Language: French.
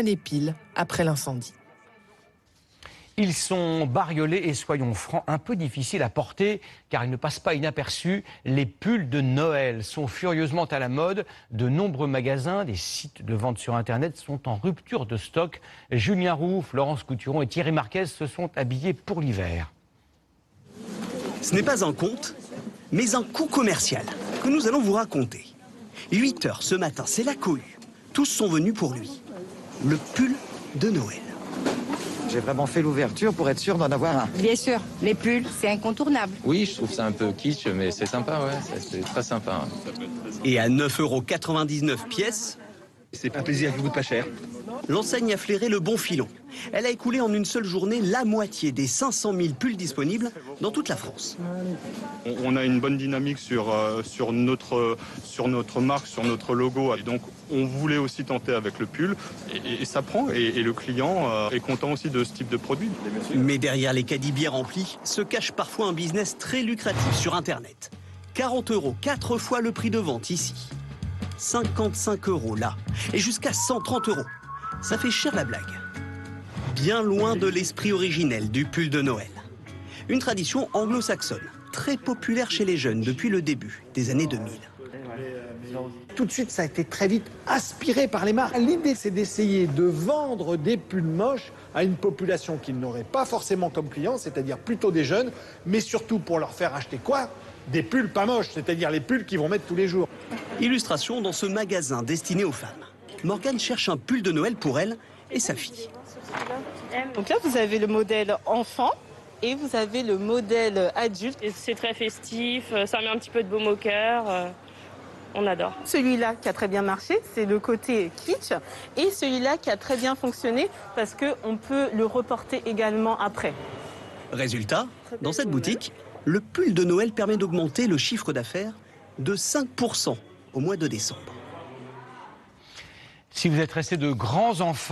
Année pile après l'incendie. Ils sont bariolés et, soyons francs, un peu difficiles à porter car ils ne passent pas inaperçus. Les pulls de Noël sont furieusement à la mode. De nombreux magasins, des sites de vente sur Internet sont en rupture de stock. Julien Roux, Florence Couturon et Thierry Marquez se sont habillés pour l'hiver. Ce n'est pas un conte, mais un coup commercial que nous allons vous raconter. 8 heures ce matin, c'est la cohue. Tous sont venus pour lui. Le pull de Noël. J'ai vraiment fait l'ouverture pour être sûr d'en avoir un. Bien sûr, les pulls, c'est incontournable. Oui, je trouve ça un peu kitsch, mais c'est sympa, ouais, c'est très sympa. Et à 9,99 € pièce, c'est un plaisir qui coûte pas cher. l'enseigne a flairé le bon filon. Elle a écoulé en une seule journée la moitié des 500 000 pulls disponibles dans toute la France. On a une bonne dynamique sur notre marque, sur notre logo. Et donc, on voulait aussi tenter avec le pull. Et ça prend. Et le client est content aussi de ce type de produit. Mais derrière les caddies remplis se cache parfois un business très lucratif sur Internet. 40 €, 4 fois le prix de vente ici. 55 € là. Et jusqu'à 130 €. Ça fait cher la blague. Bien loin de l'esprit originel du pull de Noël. Une tradition anglo-saxonne, très populaire chez les jeunes depuis le début des années 2000. Tout de suite, ça a été très vite aspiré par les marques. L'idée, c'est d'essayer de vendre des pulls moches à une population qu'ils n'auraient pas forcément comme clients, c'est-à-dire plutôt des jeunes, mais surtout pour leur faire acheter quoi? Des pulls pas moches, c'est-à-dire les pulls qu'ils vont mettre tous les jours. Illustration dans ce magasin destiné aux femmes. Morgane cherche un pull de Noël pour elle et sa fille. Donc là, vous avez le modèle enfant et vous avez le modèle adulte. C'est très festif, ça met un petit peu de baume au cœur. On adore. Celui-là qui a très bien marché, c'est le côté kitsch. Et celui-là qui a très bien fonctionné parce qu'on peut le reporter également après. Résultat, dans cette boutique, le pull de Noël permet d'augmenter le chiffre d'affaires de 5% au mois de décembre. Si vous êtes restés de grands enfants,